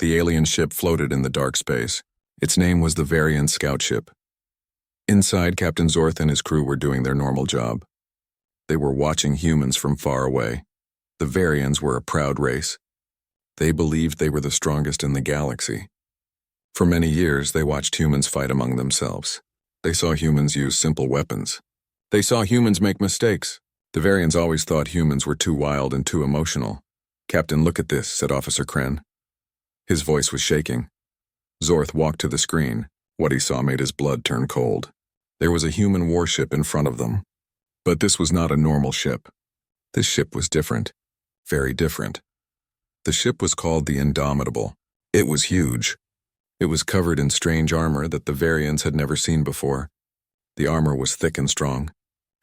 The alien ship floated in the dark space. Its name was the Varian Scout Ship. Inside, Captain Zorth and his crew were doing their normal job. They were watching humans from far away. The Varians were a proud race. They believed they were the strongest in the galaxy. For many years, they watched humans fight among themselves. They saw humans use simple weapons. They saw humans make mistakes. The Varians always thought humans were too wild and too emotional. "Captain, look at this," said Officer Kren. His voice was shaking. Zorth walked to the screen. What he saw made his blood turn cold. There was a human warship in front of them. But this was not a normal ship. This ship was different. Very different. The ship was called the Indomitable. It was huge. It was covered in strange armor that the Varians had never seen before. The armor was thick and strong.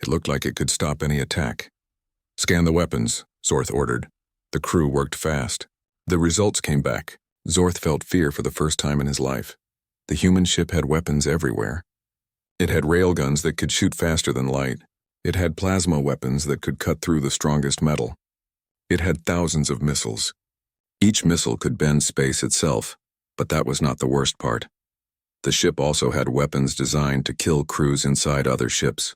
It looked like it could stop any attack. "Scan the weapons," Zorth ordered. The crew worked fast. The results came back. Zorth felt fear for the first time in his life. The human ship had weapons everywhere. It had railguns that could shoot faster than light. It had plasma weapons that could cut through the strongest metal. It had thousands of missiles. Each missile could bend space itself, but that was not the worst part. The ship also had weapons designed to kill crews inside other ships.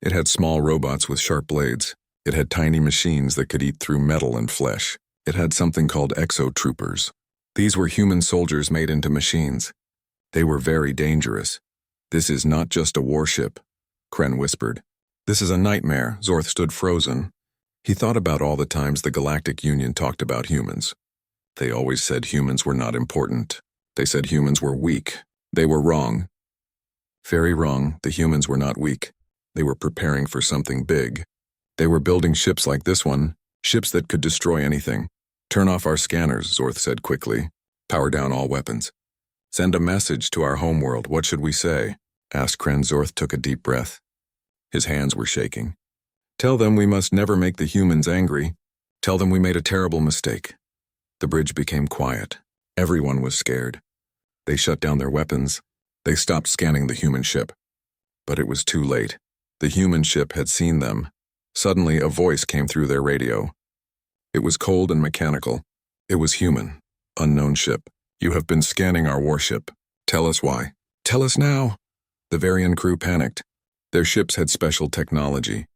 It had small robots with sharp blades. It had tiny machines that could eat through metal and flesh. It had something called exotroopers. These were human soldiers made into machines. They were very dangerous. "This is not just a warship," Kren whispered. "This is a nightmare." Zorth stood frozen. He thought about all the times the Galactic Union talked about humans. They always said humans were not important. They said humans were weak. They were wrong. Very wrong. The humans were not weak. They were preparing for something big. They were building ships like this one, ships that could destroy anything. "Turn off our scanners," Zorth said quickly. "Power down all weapons. Send a message to our homeworld. What should we say?" asked Kren. Zorth took a deep breath. His hands were shaking. "Tell them we must never make the humans angry. Tell them we made a terrible mistake." The bridge became quiet. Everyone was scared. They shut down their weapons. They stopped scanning the human ship. But it was too late. The human ship had seen them. Suddenly, a voice came through their radio. It was cold and mechanical. It was human. "Unknown ship. You have been scanning our warship. Tell us why." "Tell us now." The Varian crew panicked. Their ships had special technology.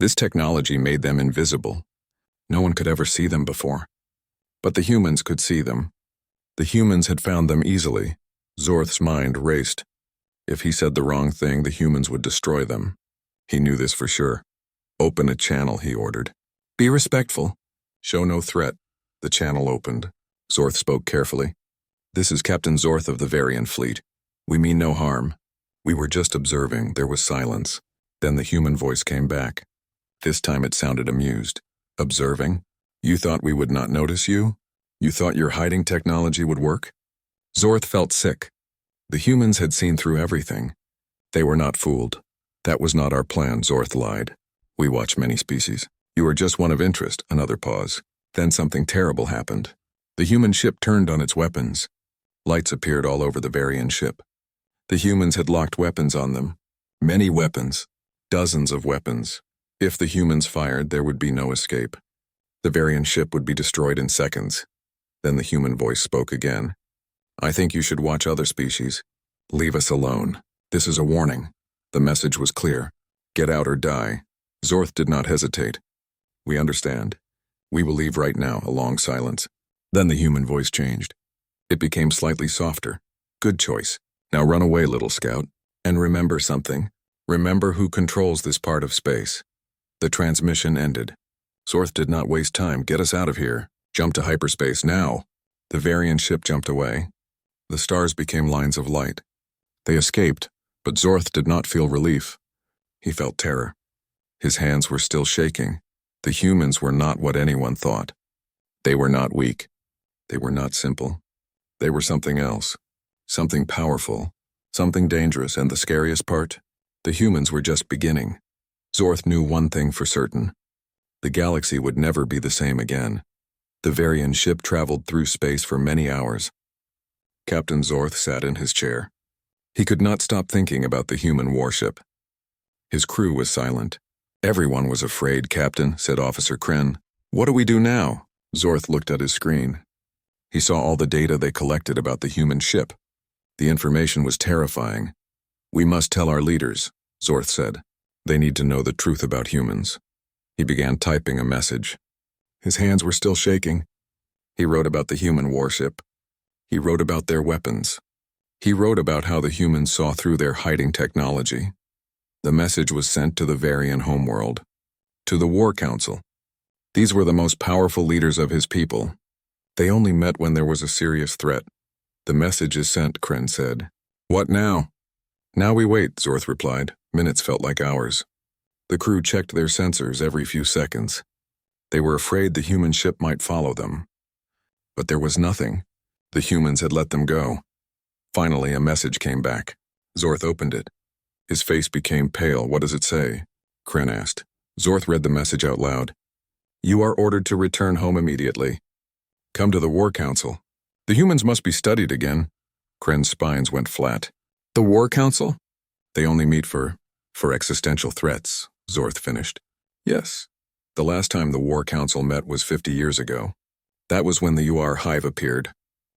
This technology made them invisible. No one could ever see them before. But the humans could see them. The humans had found them easily. Zorth's mind raced. If he said the wrong thing, the humans would destroy them. He knew this for sure. "Open a channel," he ordered. "Be respectful. Show no threat." The channel opened. Zorth spoke carefully. "This is Captain Zorth of the Varian fleet. We mean no harm. We were just observing." There was silence. Then the human voice came back. This time it sounded amused. "Observing? You thought we would not notice you? You thought your hiding technology would work?" Zorth felt sick. The humans had seen through everything. They were not fooled. "That was not our plan," Zorth lied. "We watch many species. You are just one of interest." Another pause. Then something terrible happened. The human ship turned on its weapons. Lights appeared all over the Varian ship. The humans had locked weapons on them. Many weapons. Dozens of weapons. If the humans fired, there would be no escape. The Varian ship would be destroyed in seconds. Then the human voice spoke again. "I think you should watch other species. Leave us alone. This is a warning." The message was clear. "Get out or die." Zorth did not hesitate. "We understand. We will leave right now." A long silence. Then the human voice changed. It became slightly softer. "Good choice. Now run away, little scout. And remember something. Remember who controls this part of space." The transmission ended. Zorth did not waste time. "Get us out of here. Jump to hyperspace now." The Varian ship jumped away. The stars became lines of light. They escaped, but Zorth did not feel relief. He felt terror. His hands were still shaking. The humans were not what anyone thought. They were not weak. They were not simple. They were something else. Something powerful. Something dangerous, and the scariest part? The humans were just beginning. Zorth knew one thing for certain. The galaxy would never be the same again. The Varian ship traveled through space for many hours. Captain Zorth sat in his chair. He could not stop thinking about the human warship. His crew was silent. "Everyone was afraid, Captain," said Officer Kren. "What do we do now?" Zorth looked at his screen. He saw all the data they collected about the human ship. The information was terrifying. "We must tell our leaders," Zorth said. "They need to know the truth about humans." He began typing a message. His hands were still shaking. He wrote about the human warship. He wrote about their weapons. He wrote about how the humans saw through their hiding technology. The message was sent to the Varian homeworld, to the War Council. These were the most powerful leaders of his people. They only met when there was a serious threat. "The message is sent," Kren said. "What now?" "Now we wait," Zorth replied. Minutes felt like hours. The crew checked their sensors every few seconds. They were afraid the human ship might follow them. But there was nothing. The humans had let them go. Finally, a message came back. Zorth opened it. His face became pale. "What does it say?" Kren asked. Zorth read the message out loud. "You are ordered to return home immediately. Come to the War Council. The humans must be studied again." Kren's spines went flat. "The War Council?" "They only meet for existential threats," Zorth finished. "Yes. The last time the War Council met was 50 years ago. That was when the UR Hive appeared.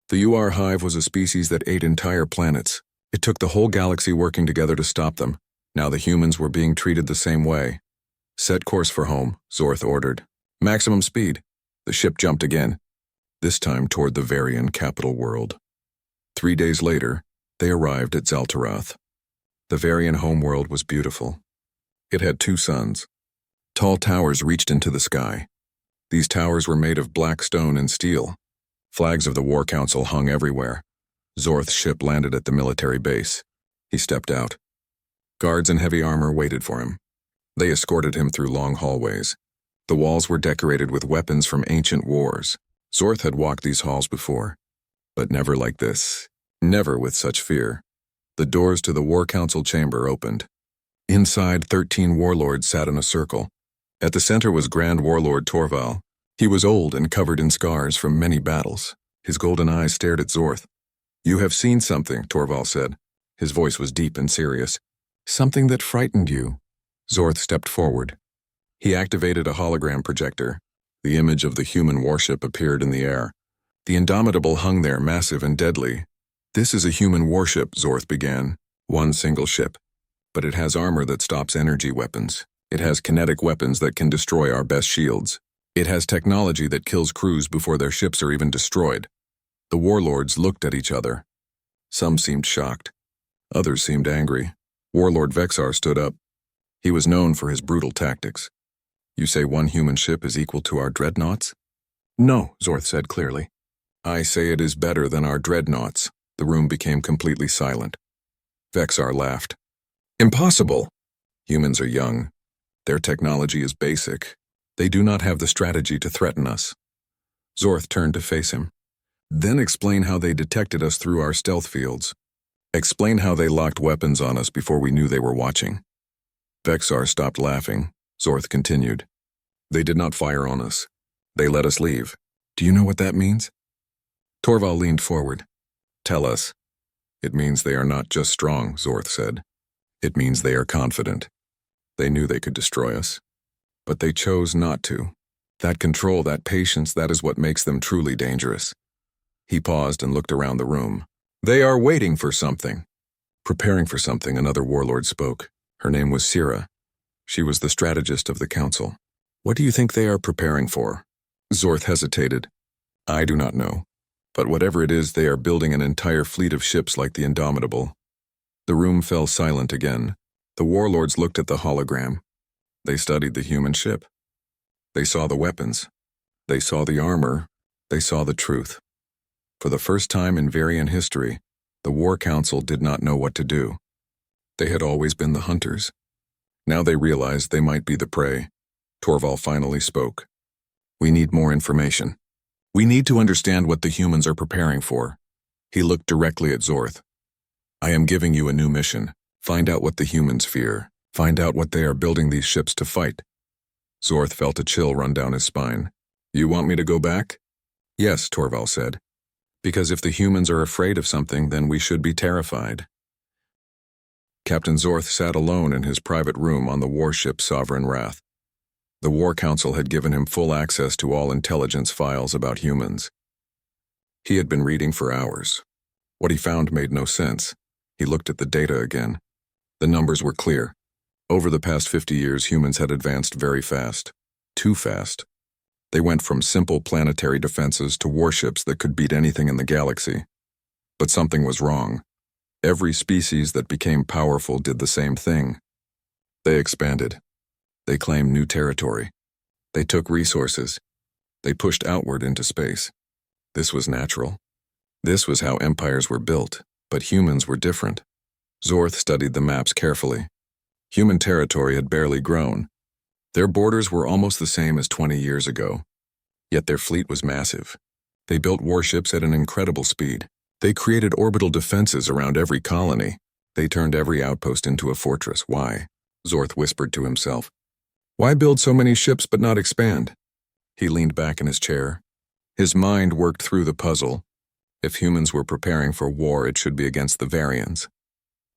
The UR Hive was a species that ate entire planets. It took the whole galaxy working together to stop them. Now the humans were being treated the same way. "Set course for home," Zorth ordered. "Maximum speed." The ship jumped again, this time toward the Varian capital world. 3 days later, they arrived at Zaltarath. The Varian homeworld was beautiful. It had 2 suns. Tall towers reached into the sky. These towers were made of black stone and steel. Flags of the War Council hung everywhere. Zorth's ship landed at the military base. He stepped out. Guards in heavy armor waited for him. They escorted him through long hallways. The walls were decorated with weapons from ancient wars. Zorth had walked these halls before, but never like this. Never with such fear. The doors to the War Council chamber opened. Inside, 13 warlords sat in a circle. At the center was Grand Warlord Torval. He was old and covered in scars from many battles. His golden eyes stared at Zorth. "You have seen something," Torval said. His voice was deep and serious. "Something that frightened you." Zorth stepped forward. He activated a hologram projector. The image of the human warship appeared in the air. The Indomitable hung there, massive and deadly. "This is a human warship," Zorth began. "One single ship. But it has armor that stops energy weapons. It has kinetic weapons that can destroy our best shields. It has technology that kills crews before their ships are even destroyed." The warlords looked at each other. Some seemed shocked. Others seemed angry. Warlord Vexar stood up. He was known for his brutal tactics. "You say one human ship is equal to our dreadnoughts?" "No," Zorth said clearly. "I say it is better than our dreadnoughts." The room became completely silent. Vexar laughed. "Impossible! Humans are young. Their technology is basic. They do not have the strategy to threaten us." Zorth turned to face him. "Then explain how they detected us through our stealth fields. Explain how they locked weapons on us before we knew they were watching." Vexar stopped laughing. Zorth continued. "They did not fire on us. They let us leave. Do you know what that means?" Torval leaned forward. "Tell us." "It means they are not just strong," Zorth said. "It means they are confident. They knew they could destroy us. But they chose not to. That control, that patience, that is what makes them truly dangerous." He paused and looked around the room. "They are waiting for something." Preparing for something, another warlord spoke. Her name was Sira. She was the strategist of the council. "What do you think they are preparing for?" Zorth hesitated. "I do not know. But whatever it is, they are building an entire fleet of ships like the Indomitable." The room fell silent again. The warlords looked at the hologram. They studied the human ship. They saw the weapons. They saw the armor. They saw the truth. For the first time in Varian history, the War Council did not know what to do. They had always been the hunters. Now they realized they might be the prey. Torval finally spoke. "We need more information. We need to understand what the humans are preparing for." He looked directly at Zorth. "I am giving you a new mission. Find out what the humans fear. Find out what they are building these ships to fight." Zorth felt a chill run down his spine. "You want me to go back?" "Yes," Torval said. "Because if the humans are afraid of something, then we should be terrified." Captain Zorth sat alone in his private room on the warship Sovereign Wrath. The War Council had given him full access to all intelligence files about humans. He had been reading for hours. What he found made no sense. He looked at the data again. The numbers were clear. Over the past 50 years, humans had advanced very fast. Too fast. They went from simple planetary defenses to warships that could beat anything in the galaxy. But something was wrong. Every species that became powerful did the same thing. They expanded. They claimed new territory. They took resources. They pushed outward into space. This was natural. This was how empires were built, but humans were different. Zorth studied the maps carefully. Human territory had barely grown. Their borders were almost the same as 20 years ago. Yet their fleet was massive. They built warships at an incredible speed. They created orbital defenses around every colony. They turned every outpost into a fortress. Why? Zorth whispered to himself. Why build so many ships but not expand? He leaned back in his chair. His mind worked through the puzzle. If humans were preparing for war, it should be against the Varians.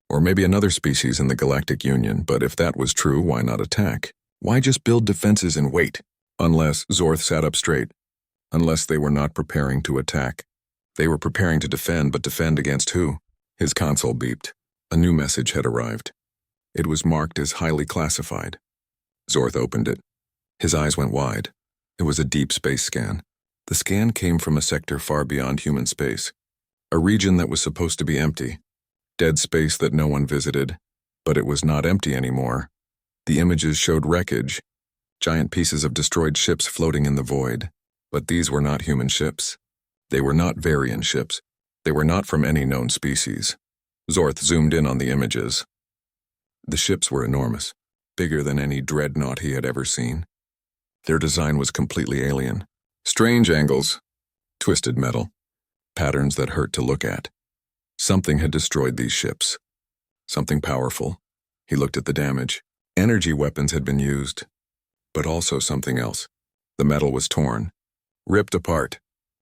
Or maybe another species in the Galactic Union, but if that was true, why not attack? Why just build defenses and wait? Unless, Zorth sat up straight. Unless they were not preparing to attack. They were preparing to defend, but defend against who? His console beeped. A new message had arrived. It was marked as highly classified. Zorth opened it. His eyes went wide. It was a deep space scan. The scan came from a sector far beyond human space. A region that was supposed to be empty. Dead space that no one visited. But it was not empty anymore. The images showed wreckage. Giant pieces of destroyed ships floating in the void. But these were not human ships. They were not Varian ships. They were not from any known species. Zorth zoomed in on the images. The ships were enormous, bigger than any dreadnought he had ever seen. Their design was completely alien. Strange angles, twisted metal, patterns that hurt to look at. Something had destroyed these ships. Something powerful. He looked at the damage. Energy weapons had been used, but also something else. The metal was torn, ripped apart.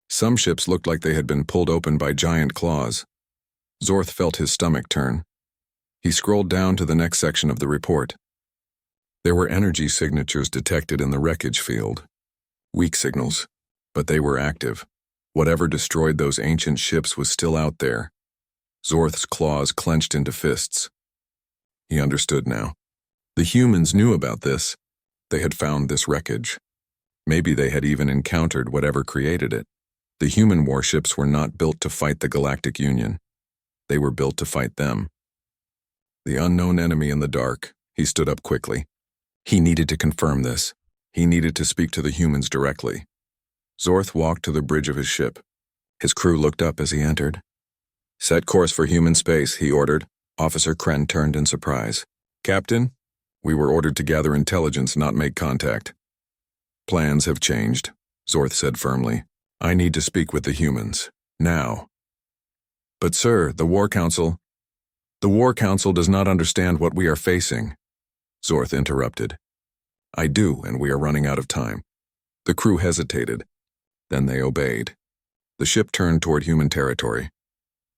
Some ships looked like they had been pulled open by giant claws. Zorth felt his stomach turn. He scrolled down to the next section of the report. There were energy signatures detected in the wreckage field. Weak signals, but they were active. Whatever destroyed those ancient ships was still out there. Zorth's claws clenched into fists. He understood now. The humans knew about this. They had found this wreckage. Maybe they had even encountered whatever created it. The human warships were not built to fight the Galactic Union. They were built to fight them. The unknown enemy in the dark. He stood up quickly. He needed to confirm this. He needed to speak to the humans directly. Zorth walked to the bridge of his ship. His crew looked up as he entered. Set course for human space, he ordered. Officer Kren turned in surprise. Captain, we were ordered to gather intelligence, not make contact. Plans have changed, Zorth said firmly. I need to speak with the humans. Now. But sir, the War Council does not understand what we are facing. Zorth interrupted. I do, and we are running out of time. The crew hesitated. Then they obeyed. The ship turned toward human territory.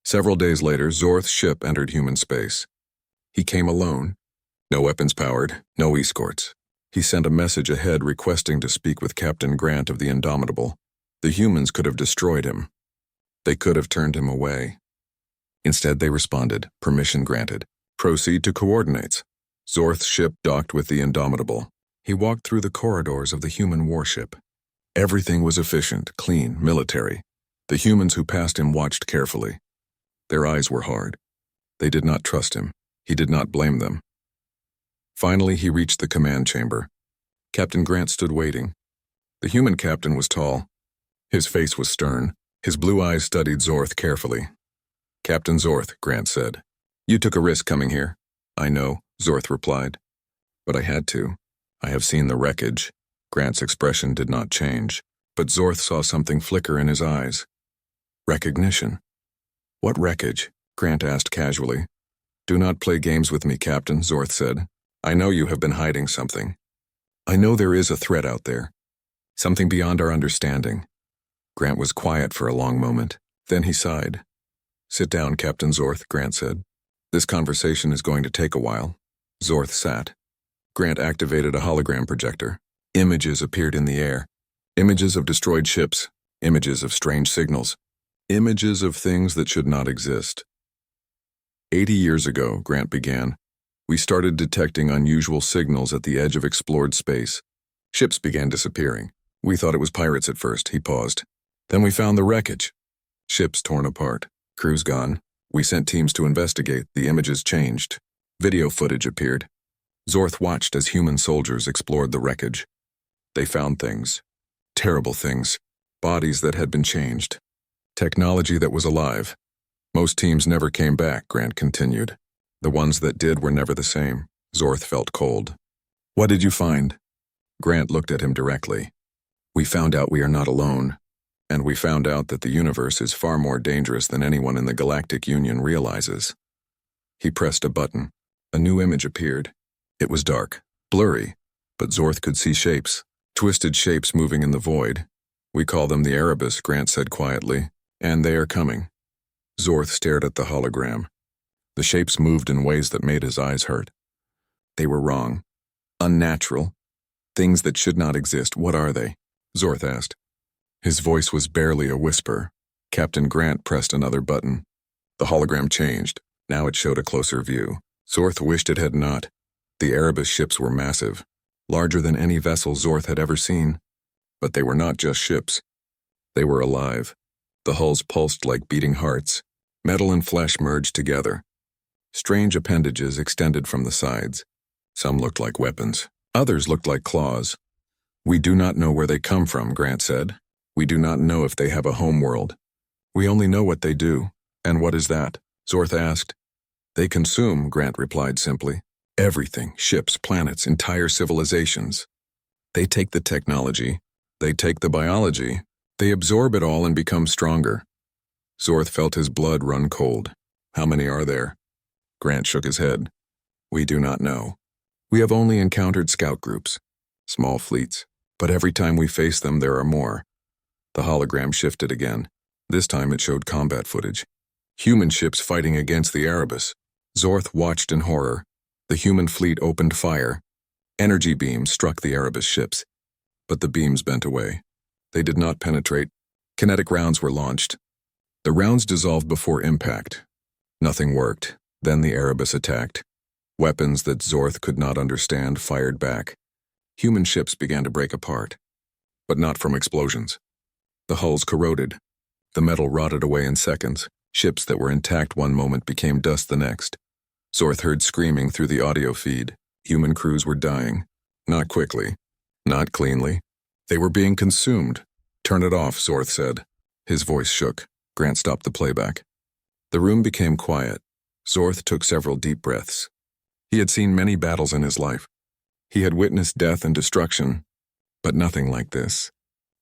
Several days later, Zorth's ship entered human space. He came alone. No weapons powered, no escorts. He sent a message ahead requesting to speak with Captain Grant of the Indomitable. The humans could have destroyed him. They could have turned him away. Instead, they responded, permission granted. Proceed to coordinates. Zorth's ship docked with the Indomitable. He walked through the corridors of the human warship. Everything was efficient, clean, military. The humans who passed him watched carefully. Their eyes were hard. They did not trust him. He did not blame them. Finally, he reached the command chamber. Captain Grant stood waiting. The human captain was tall. His face was stern. His blue eyes studied Zorth carefully. Captain Zorth, Grant said. You took a risk coming here. I know, Zorth replied. But I had to. I have seen the wreckage. Grant's expression did not change, but Zorth saw something flicker in his eyes. Recognition. What wreckage? Grant asked casually. Do not play games with me, Captain, Zorth said. I know you have been hiding something. I know there is a threat out there. Something beyond our understanding. Grant was quiet for a long moment. Then he sighed. Sit down, Captain Zorth, Grant said. This conversation is going to take a while. Zorth sat. Grant activated a hologram projector. Images appeared in the air. Images of destroyed ships. Images of strange signals. Images of things that should not exist. 80 years ago, Grant began, we started detecting unusual signals at the edge of explored space. Ships began disappearing. We thought it was pirates at first. He paused. Then we found the wreckage. Ships torn apart. Crews gone. We sent teams to investigate. The images changed. Video footage appeared. Zorth watched as human soldiers explored the wreckage. They found things. Terrible things. Bodies that had been changed. Technology that was alive. Most teams never came back, Grant continued. The ones that did were never the same. Zorth felt cold. What did you find? Grant looked at him directly. We found out we are not alone. And we found out that the universe is far more dangerous than anyone in the Galactic Union realizes. He pressed a button. A new image appeared. It was dark, blurry, but Zorth could see shapes. Twisted shapes moving in the void. We call them the Erebus, Grant said quietly. And they are coming. Zorth stared at the hologram. The shapes moved in ways that made his eyes hurt. They were wrong. Unnatural. Things that should not exist. What are they? Zorth asked. His voice was barely a whisper. Captain Grant pressed another button. The hologram changed. Now it showed a closer view. Zorth wished it had not. The Erebus ships were massive, larger than any vessel Zorth had ever seen. But they were not just ships. They were alive. The hulls pulsed like beating hearts. Metal and flesh merged together. Strange appendages extended from the sides. Some looked like weapons. Others looked like claws. We do not know where they come from, Grant said. We do not know if they have a home world. We only know what they do. And what is that? Zorth asked. They consume, Grant replied simply. Everything, ships, planets, entire civilizations. They take the technology. They take the biology. They absorb it all and become stronger. Zorth felt his blood run cold. How many are there? Grant shook his head. We do not know. We have only encountered scout groups, small fleets, but every time we face them there are more. The hologram shifted again. This time it showed combat footage. Human ships fighting against the Erebus. Zorth watched in horror. The human fleet opened fire. Energy beams struck the Erebus ships, but the beams bent away. They did not penetrate. Kinetic rounds were launched. The rounds dissolved before impact. Nothing worked. Then the Erebus attacked. Weapons that Zorth could not understand fired back. Human ships began to break apart, but not from explosions. The hulls corroded. The metal rotted away in seconds. Ships that were intact one moment became dust the next. Zorth heard screaming through the audio feed. Human crews were dying. Not quickly. Not cleanly. They were being consumed. Turn it off, Zorth said. His voice shook. Grant stopped the playback. The room became quiet. Zorth took several deep breaths. He had seen many battles in his life. He had witnessed death and destruction, but nothing like this.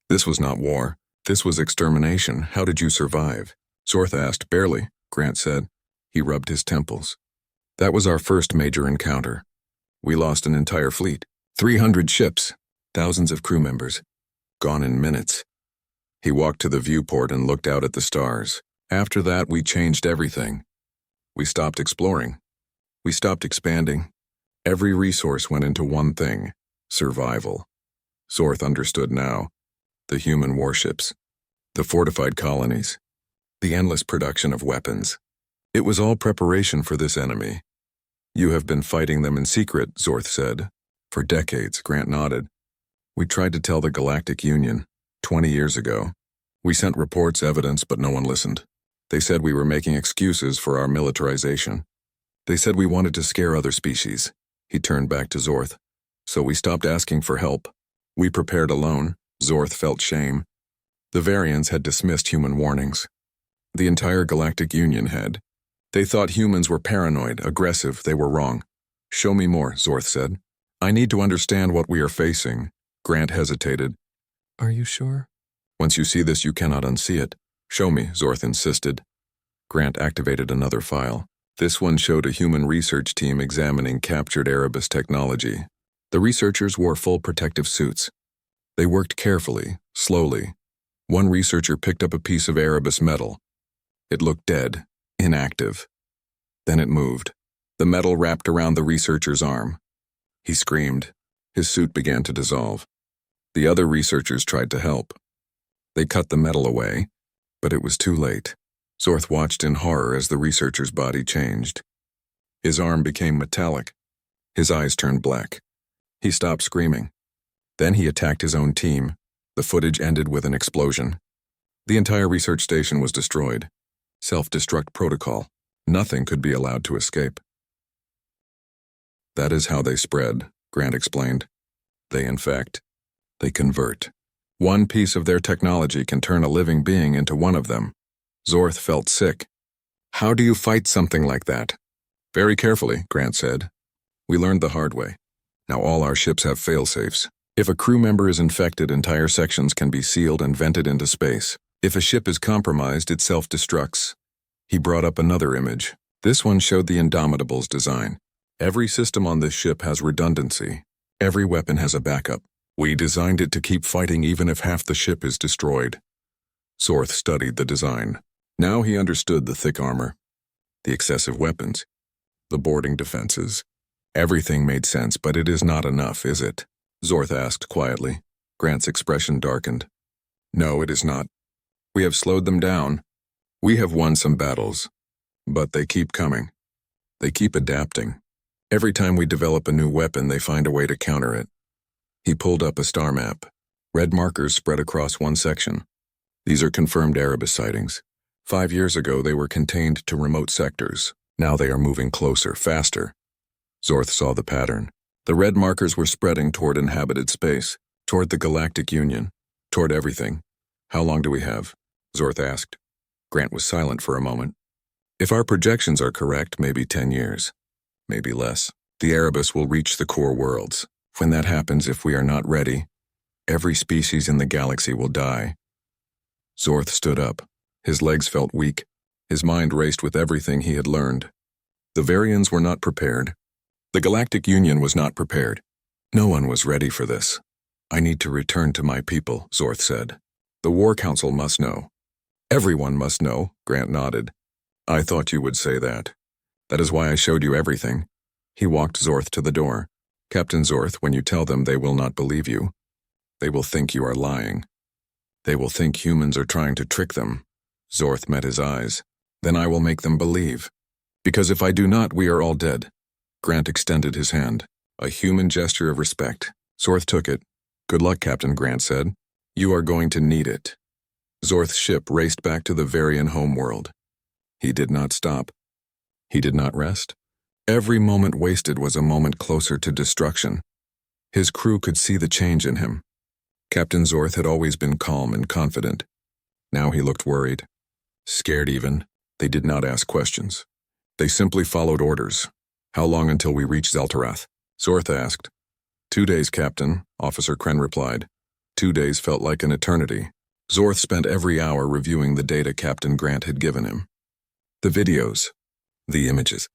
This was not war. This was extermination. How did you survive? Zorth asked. Barely, Grant said. He rubbed his temples. That was our first major encounter. We lost an entire fleet. 300 ships. Thousands of crew members. Gone in minutes. He walked to the viewport and looked out at the stars. After that, we changed everything. We stopped exploring. We stopped expanding. Every resource went into one thing: survival. Zorth understood now. The human warships. The fortified colonies. The endless production of weapons. It was all preparation for this enemy. You have been fighting them in secret, Zorth said. For decades, Grant nodded. We tried to tell the Galactic Union, 20 years ago. We sent reports, evidence, but no one listened. They said we were making excuses for our militarization. They said we wanted to scare other species. He turned back to Zorth. So we stopped asking for help. We prepared alone. Zorth felt shame. The Varians had dismissed human warnings. The entire Galactic Union had. They thought humans were paranoid, aggressive. They were wrong. Show me more, Zorth said. I need to understand what we are facing. Grant hesitated. Are you sure? Once you see this, you cannot unsee it. Show me, Zorth insisted. Grant activated another file. This one showed a human research team examining captured Erebus technology. The researchers wore full protective suits. They worked carefully, slowly. One researcher picked up a piece of Erebus metal. It looked dead, inactive. Then it moved. The metal wrapped around the researcher's arm. He screamed. His suit began to dissolve. The other researchers tried to help. They cut the metal away. But it was too late. Zorth watched in horror as the researcher's body changed. His arm became metallic. His eyes turned black. He stopped screaming. Then he attacked his own team. The footage ended with an explosion. The entire research station was destroyed. Self-destruct protocol. Nothing could be allowed to escape. That is how they spread, Grant explained. They infect. They convert. One piece of their technology can turn a living being into one of them. Zorth felt sick. How do you fight something like that? Very carefully, Grant said. We learned the hard way. Now all our ships have fail-safes. If a crew member is infected, entire sections can be sealed and vented into space. If a ship is compromised, it self-destructs. He brought up another image. This one showed the Indomitable's design. Every system on this ship has redundancy. Every weapon has a backup. We designed it to keep fighting even if half the ship is destroyed. Zorth studied the design. Now he understood the thick armor, the excessive weapons, the boarding defenses. Everything made sense, but it is not enough, is it? Zorth asked quietly. Grant's expression darkened. No, it is not. We have slowed them down. We have won some battles. But they keep coming. They keep adapting. Every time we develop a new weapon, they find a way to counter it. He pulled up a star map. Red markers spread across one section. These are confirmed Erebus sightings. 5 years ago, they were contained to remote sectors. Now they are moving closer, faster. Zorth saw the pattern. The red markers were spreading toward inhabited space, toward the Galactic Union, toward everything. How long do we have? Zorth asked. Grant was silent for a moment. If our projections are correct, maybe 10 years. Maybe less. The Erebus will reach the core worlds. When that happens, if we are not ready, every species in the galaxy will die. Zorth stood up. His legs felt weak. His mind raced with everything he had learned. The Varians were not prepared. The Galactic Union was not prepared. No one was ready for this. I need to return to my people, Zorth said. The War Council must know. Everyone must know, Grant nodded. I thought you would say that. That is why I showed you everything. He walked Zorth to the door. Captain Zorth, when you tell them, they will not believe you. They will think you are lying. They will think humans are trying to trick them. Zorth met his eyes. Then I will make them believe. Because if I do not, we are all dead. Grant extended his hand. A human gesture of respect. Zorth took it. Good luck, Captain, Grant said. You are going to need it. Zorth's ship raced back to the Varian homeworld. He did not stop. He did not rest. Every moment wasted was a moment closer to destruction. His crew could see the change in him. Captain Zorth had always been calm and confident. Now he looked worried. Scared even. They did not ask questions. They simply followed orders. How long until we reach Zeltarath? Zorth asked. 2 days, Captain, Officer Kren replied. 2 days felt like an eternity. Zorth spent every hour reviewing the data Captain Grant had given him. The videos, the images,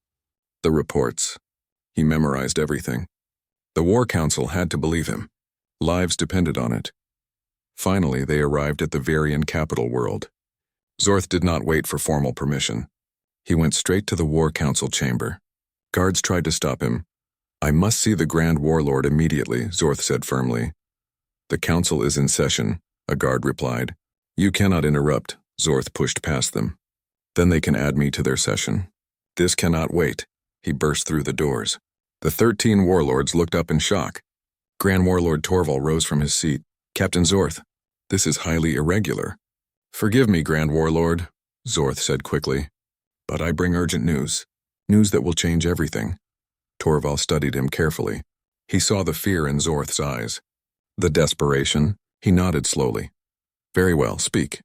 the reports. He memorized everything. The War Council had to believe him. Lives depended on it. Finally, they arrived at the Varian capital world. Zorth did not wait for formal permission. He went straight to the War Council chamber. Guards tried to stop him. I must see the Grand Warlord immediately, Zorth said firmly. The council is in session, a guard replied. You cannot interrupt, Zorth pushed past them. Then they can add me to their session. This cannot wait. He burst through the doors. The 13 warlords looked up in shock. Grand Warlord Torval rose from his seat. Captain Zorth, this is highly irregular. Forgive me, Grand Warlord, Zorth said quickly. But I bring urgent news. News that will change everything. Torval studied him carefully. He saw the fear in Zorth's eyes. The desperation. He nodded slowly. Very well, speak.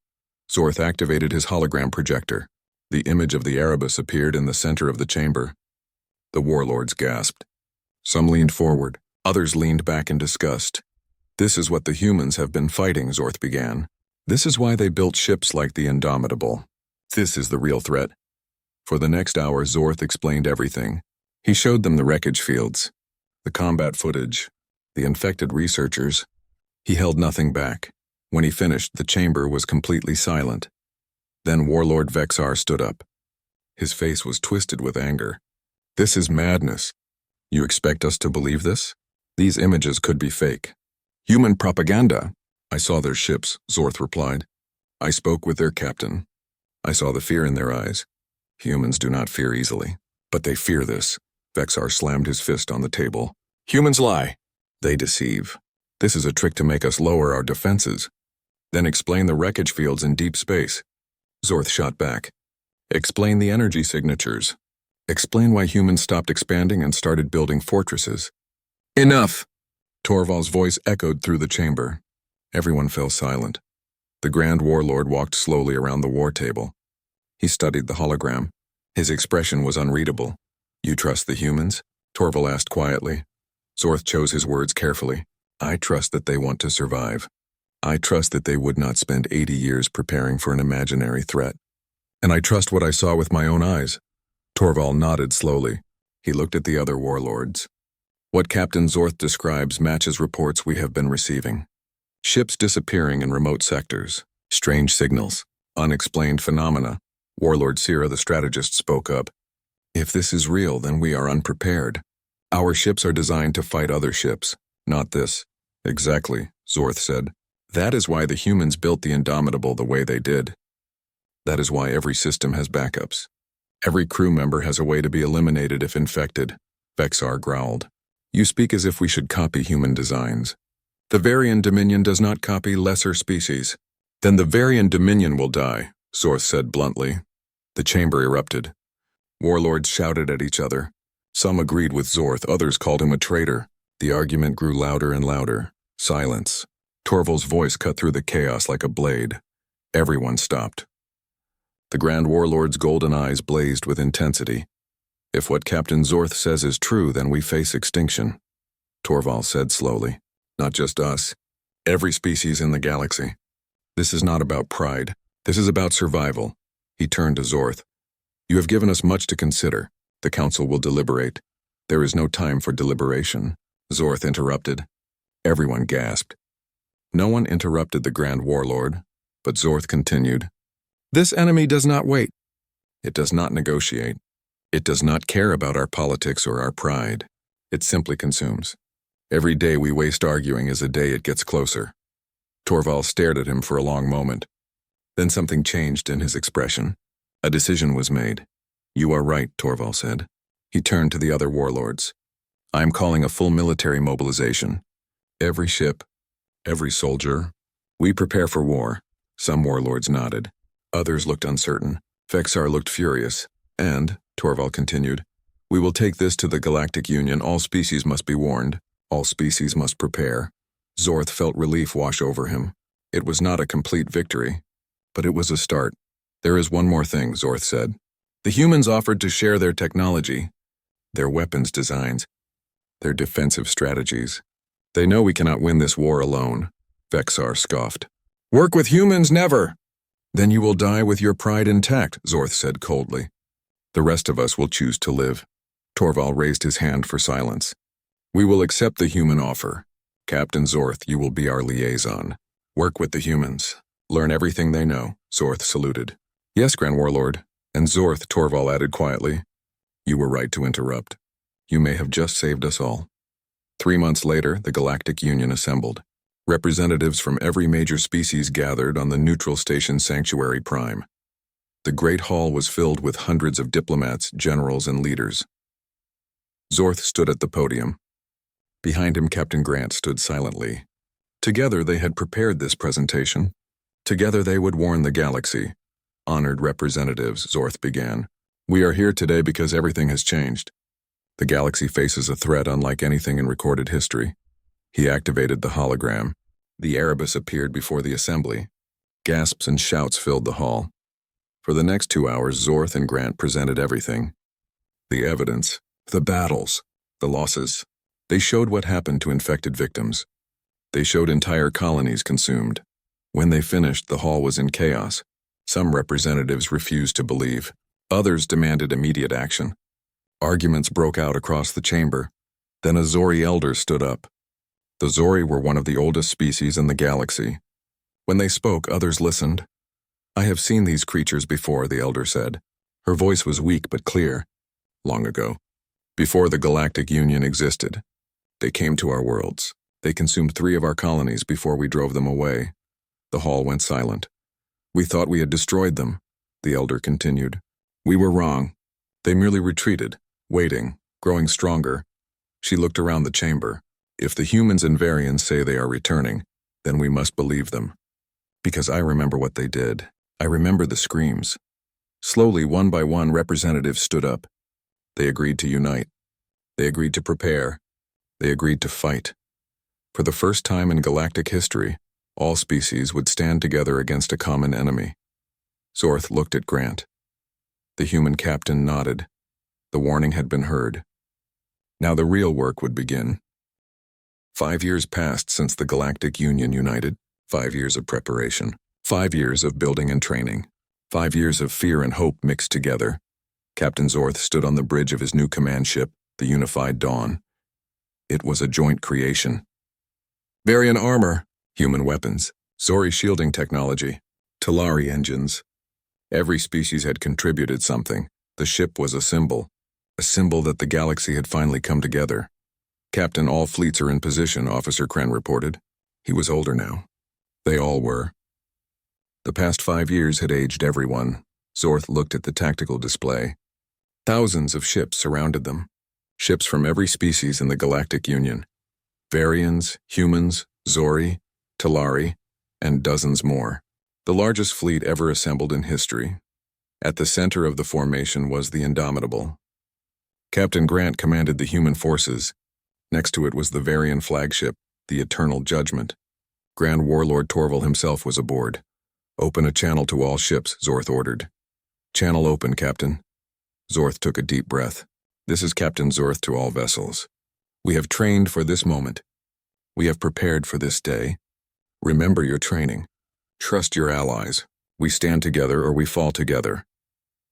Zorth activated his hologram projector. The image of the Erebus appeared in the center of the chamber. The warlords gasped. Some leaned forward. Others leaned back in disgust. This is what the humans have been fighting, Zorth began. This is why they built ships like the Indomitable. This is the real threat. For the next hour, Zorth explained everything. He showed them the wreckage fields, the combat footage, the infected researchers. He held nothing back. When he finished, the chamber was completely silent. Then Warlord Vexar stood up. His face was twisted with anger. This is madness. You expect us to believe this? These images could be fake. Human propaganda. I saw their ships, Zorth replied. I spoke with their captain. I saw the fear in their eyes. Humans do not fear easily, but they fear this. Vexar slammed his fist on the table. Humans lie. They deceive. This is a trick to make us lower our defenses. Then explain the wreckage fields in deep space. Zorth shot back. Explain the energy signatures. Explain why humans stopped expanding and started building fortresses. Enough! Torval's voice echoed through the chamber. Everyone fell silent. The Grand Warlord walked slowly around the war table. He studied the hologram. His expression was unreadable. You trust the humans? Torval asked quietly. Zorth chose his words carefully. I trust that they want to survive. I trust that they would not spend 80 years preparing for an imaginary threat. And I trust what I saw with my own eyes. Torval nodded slowly. He looked at the other warlords. What Captain Zorth describes matches reports we have been receiving. Ships disappearing in remote sectors. Strange signals. Unexplained phenomena. Warlord Sira, the strategist, spoke up. If this is real, then we are unprepared. Our ships are designed to fight other ships, not this. Exactly, Zorth said. That is why the humans built the Indomitable the way they did. That is why every system has backups. Every crew member has a way to be eliminated if infected, Vexar growled. You speak as if we should copy human designs. The Varian Dominion does not copy lesser species. Then the Varian Dominion will die, Zorth said bluntly. The chamber erupted. Warlords shouted at each other. Some agreed with Zorth, others called him a traitor. The argument grew louder and louder. Silence. Torval's voice cut through the chaos like a blade. Everyone stopped. The Grand Warlord's golden eyes blazed with intensity. If what Captain Zorth says is true, then we face extinction, Torval said slowly. Not just us. Every species in the galaxy. This is not about pride. This is about survival. He turned to Zorth. You have given us much to consider. The Council will deliberate. There is no time for deliberation. Zorth interrupted. Everyone gasped. No one interrupted the Grand Warlord, but Zorth continued. This enemy does not wait. It does not negotiate. It does not care about our politics or our pride. It simply consumes. Every day we waste arguing is a day it gets closer. Torval stared at him for a long moment. Then something changed in his expression. A decision was made. You are right, Torval said. He turned to the other warlords. I am calling a full military mobilization. Every ship, every soldier. We prepare for war. Some warlords nodded. Others looked uncertain. Vexar looked furious. And, Torval continued, we will take this to the Galactic Union. All species must be warned. All species must prepare. Zorth felt relief wash over him. It was not a complete victory, but it was a start. There is one more thing, Zorth said. The humans offered to share their technology, their weapons designs, their defensive strategies. They know we cannot win this war alone, Vexar scoffed. Work with humans, never! Then you will die with your pride intact, Zorth said coldly. The rest of us will choose to live. Torval raised his hand for silence. We will accept the human offer. Captain Zorth, you will be our liaison. Work with the humans. Learn everything they know, Zorth saluted. Yes, Grand Warlord. And Zorth, Torval added quietly. You were right to interrupt. You may have just saved us all. 3 months later, the Galactic Union assembled. Representatives from every major species gathered on the neutral station Sanctuary Prime. The Great Hall was filled with hundreds of diplomats, generals, and leaders. Zorth stood at the podium. Behind him, Captain Grant stood silently. Together, they had prepared this presentation. Together, they would warn the galaxy. Honored representatives, Zorth began. We are here today because everything has changed. The galaxy faces a threat unlike anything in recorded history. He activated the hologram. The Erebus appeared before the assembly. Gasps and shouts filled the hall. For the next 2 hours, Zorth and Grant presented everything. The evidence, the battles, the losses. They showed what happened to infected victims. They showed entire colonies consumed. When they finished, the hall was in chaos. Some representatives refused to believe. Others demanded immediate action. Arguments broke out across the chamber. Then a Zori elder stood up. The Zori were one of the oldest species in the galaxy. When they spoke, others listened. I have seen these creatures before, the elder said. Her voice was weak but clear. Long ago. Before the Galactic Union existed. They came to our worlds. They consumed 3 of our colonies before we drove them away. The hall went silent. We thought we had destroyed them, the elder continued. We were wrong. They merely retreated, waiting, growing stronger. She looked around the chamber. If the humans and Varians say they are returning, then we must believe them. Because I remember what they did. I remember the screams. Slowly, one by one, representatives stood up. They agreed to unite. They agreed to prepare. They agreed to fight. For the first time in galactic history, all species would stand together against a common enemy. Zorth looked at Grant. The human captain nodded. The warning had been heard. Now the real work would begin. 5 years passed since the Galactic Union united. 5 years of preparation. 5 years of building and training. 5 years of fear and hope mixed together. Captain Zorth stood on the bridge of his new command ship, the Unified Dawn. It was a joint creation. Varian armor, human weapons, Zori shielding technology, Talari engines. Every species had contributed something. The ship was a symbol that the galaxy had finally come together. Captain, all fleets are in position, Officer Kren reported. He was older now. They all were. The past 5 years had aged everyone. Zorth looked at the tactical display. Thousands of ships surrounded them. Ships from every species in the Galactic Union. Varians, humans, Zori, Talari, and dozens more. The largest fleet ever assembled in history. At the center of the formation was the Indomitable. Captain Grant commanded the human forces. Next to it was the Varian flagship, the Eternal Judgment. Grand Warlord Torval himself was aboard. Open a channel to all ships, Zorth ordered. Channel open, Captain. Zorth took a deep breath. This is Captain Zorth to all vessels. We have trained for this moment. We have prepared for this day. Remember your training. Trust your allies. We stand together or we fall together.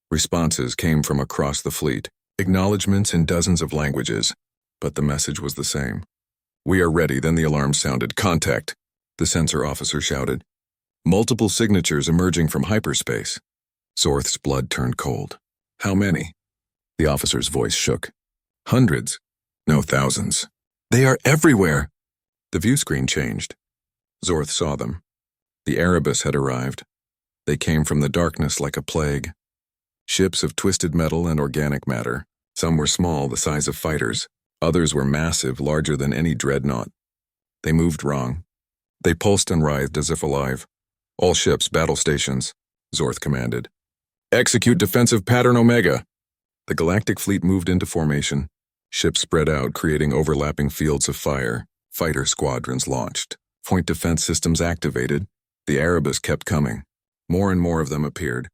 Responses came from across the fleet, acknowledgments in dozens of languages, but the message was the same. We are ready, then the alarm sounded. Contact, the sensor officer shouted. Multiple signatures emerging from hyperspace. Zorth's blood turned cold. How many? The officer's voice shook. Hundreds. No, thousands. They are everywhere. The view screen changed. Zorth saw them. The Erebus had arrived. They came from the darkness like a plague. Ships of twisted metal and organic matter. Some were small, the size of fighters. Others were massive, larger than any dreadnought. They moved wrong. They pulsed and writhed as if alive. All ships, battle stations, Zorth commanded. Execute defensive pattern Omega. The galactic fleet moved into formation. Ships spread out, creating overlapping fields of fire. Fighter squadrons launched. Point defense systems activated. The Erebus kept coming. More and more of them appeared.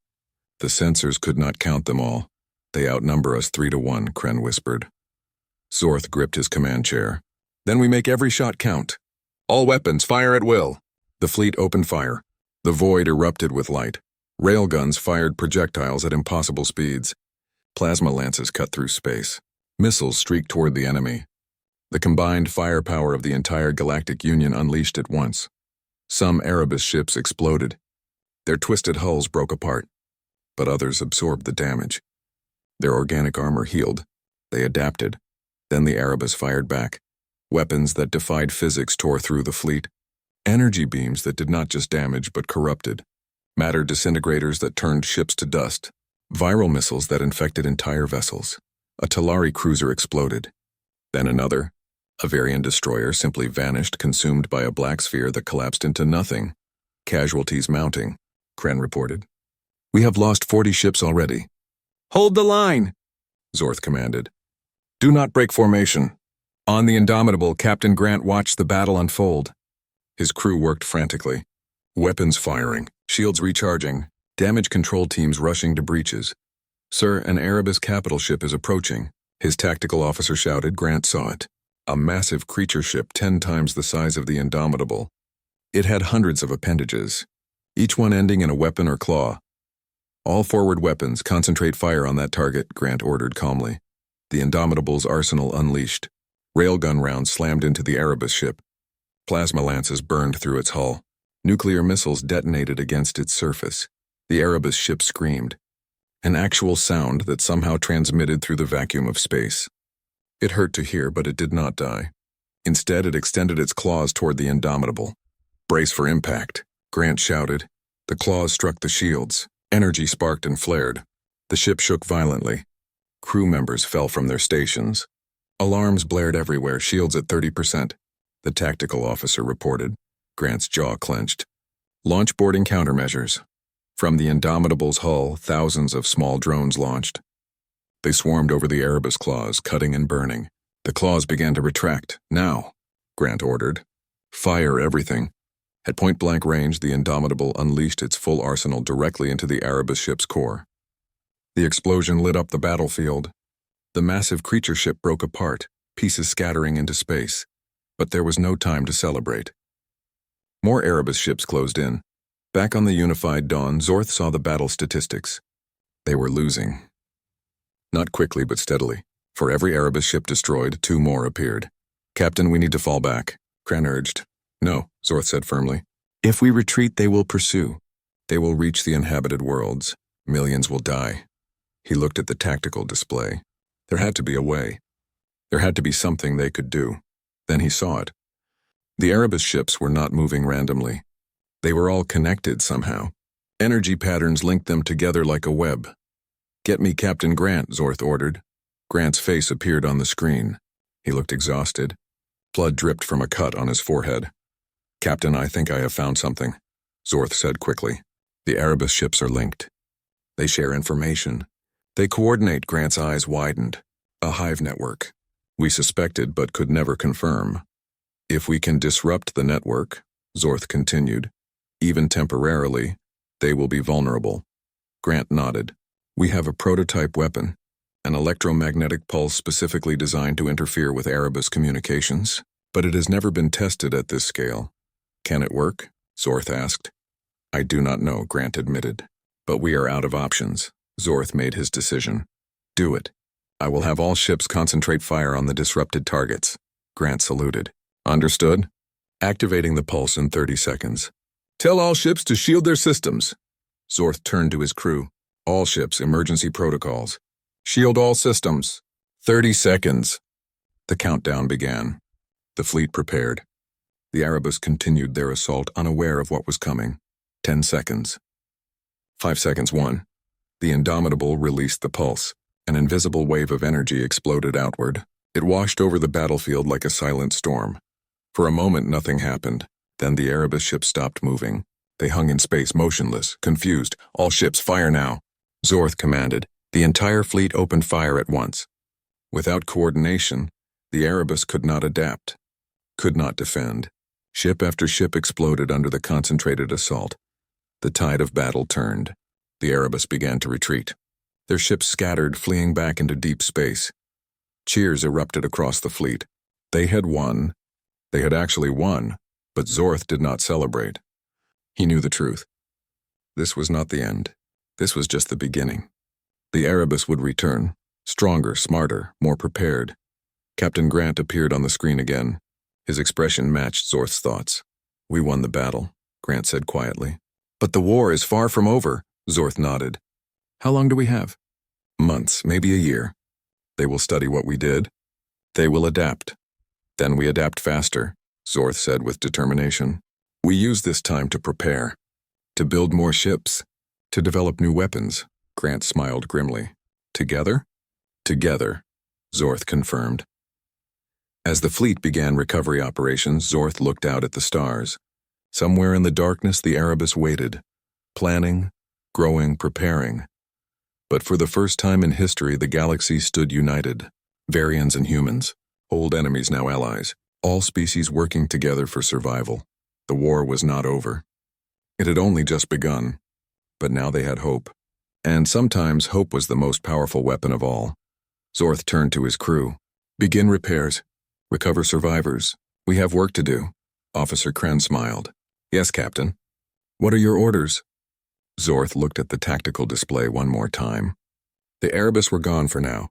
The sensors could not count them all. They outnumber us 3-1, Kren whispered. Zorth gripped his command chair. Then we make every shot count. All weapons, fire at will. The fleet opened fire. The void erupted with light. Railguns fired projectiles at impossible speeds. Plasma lances cut through space. Missiles streaked toward the enemy. The combined firepower of the entire Galactic Union unleashed at once. Some Erebus ships exploded. Their twisted hulls broke apart, but others absorbed the damage. Their organic armor healed. They adapted. Then the Erebus fired back. Weapons that defied physics tore through the fleet. Energy beams that did not just damage but corrupted. Matter disintegrators that turned ships to dust. Viral missiles that infected entire vessels. A Talari cruiser exploded. Then another. A Varian destroyer simply vanished, consumed by a black sphere that collapsed into nothing. Casualties mounting, Kren reported. We have lost 40 ships already. Hold the line, Zorth commanded. Do not break formation. On the Indomitable, Captain Grant watched the battle unfold. His crew worked frantically. Weapons firing, shields recharging, damage control teams rushing to breaches. Sir, an Erebus capital ship is approaching, his tactical officer shouted. Grant saw it. A massive creature ship 10 times the size of the Indomitable. It had hundreds of appendages, each one ending in a weapon or claw. All forward weapons, concentrate fire on that target, Grant ordered calmly. The Indomitable's arsenal unleashed. Railgun rounds slammed into the Erebus ship. Plasma lances burned through its hull. Nuclear missiles detonated against its surface. The Erebus ship screamed. An actual sound that somehow transmitted through the vacuum of space. It hurt to hear, but it did not die. Instead, it extended its claws toward the Indomitable. Brace for impact, Grant shouted. The claws struck the shields. Energy sparked and flared. The ship shook violently. Crew members fell from their stations. Alarms blared everywhere, shields at 30%. The tactical officer reported. Grant's jaw clenched. Launch boarding countermeasures. From the Indomitable's hull, thousands of small drones launched. They swarmed over the Erebus claws, cutting and burning. The claws began to retract. Now, Grant ordered. Fire everything. At point-blank range, the Indomitable unleashed its full arsenal directly into the Erebus ship's core. The explosion lit up the battlefield. The massive creature ship broke apart, pieces scattering into space. But there was no time to celebrate. More Erebus ships closed in. Back on the unified Dawn, Zorth saw the battle statistics. They were losing. Not quickly, but steadily. For every Erebus ship destroyed, 2 more appeared. Captain, we need to fall back, Grant urged. No, Zorth said firmly. If we retreat, they will pursue. They will reach the inhabited worlds. Millions will die. He looked at the tactical display. There had to be a way. There had to be something they could do. Then he saw it. The Erebus ships were not moving randomly. They were all connected somehow. Energy patterns linked them together like a web. Get me Captain Grant, Zorth ordered. Grant's face appeared on the screen. He looked exhausted. Blood dripped from a cut on his forehead. Captain, I think I have found something, Zorth said quickly. The Erebus ships are linked. They share information. They coordinate. Grant's eyes widened. A hive network. We suspected but could never confirm. If we can disrupt the network, Zorth continued, even temporarily, they will be vulnerable. Grant nodded. We have a prototype weapon, an electromagnetic pulse specifically designed to interfere with Erebus communications, but it has never been tested at this scale. Can it work? Zorth asked. I do not know, Grant admitted. But we are out of options. Zorth made his decision. Do it. I will have all ships concentrate fire on the disrupted targets. Grant saluted. Understood? Activating the pulse in 30 seconds. Tell all ships to shield their systems. Zorth turned to his crew. All ships, emergency protocols. Shield all systems. 30 seconds. The countdown began. The fleet prepared. The Erebus continued their assault, unaware of what was coming. 10 seconds. 5 seconds. 1. The Indomitable released the pulse. An invisible wave of energy exploded outward. It washed over the battlefield like a silent storm. For a moment, nothing happened. Then the Erebus ship stopped moving. They hung in space, motionless, confused. All ships, fire now. Zorth commanded. The entire fleet opened fire at once. Without coordination, the Erebus could not adapt, could not defend. Ship after ship exploded under the concentrated assault. The tide of battle turned. The Erebus began to retreat. Their ships scattered, fleeing back into deep space. Cheers erupted across the fleet. They had won. They had actually won, but Zorth did not celebrate. He knew the truth. This was not the end. This was just the beginning. The Erebus would return, stronger, smarter, more prepared. Captain Grant appeared on the screen again. His expression matched Zorth's thoughts. We won the battle, Grant said quietly. But the war is far from over, Zorth nodded. How long do we have? Months, maybe a year. They will study what we did. They will adapt. Then we adapt faster, Zorth said with determination. We use this time to prepare, to build more ships, to develop new weapons. Grant smiled grimly. Together? Together, Zorth confirmed. As the fleet began recovery operations, Zorth looked out at the stars. Somewhere in the darkness, the Erebus waited, planning, growing, preparing. But for the first time in history, the galaxy stood united. Varians and humans, old enemies now allies, all species working together for survival. The war was not over. It had only just begun. But now they had hope. And sometimes hope was the most powerful weapon of all. Zorth turned to his crew. Begin repairs. Recover survivors. We have work to do. Officer Kren smiled. Yes, Captain. What are your orders? Zorth looked at the tactical display one more time. The Erebus were gone for now,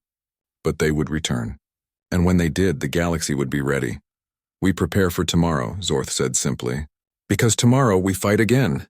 but they would return. And when they did, the galaxy would be ready. We prepare for tomorrow, Zorth said simply. Because tomorrow we fight again.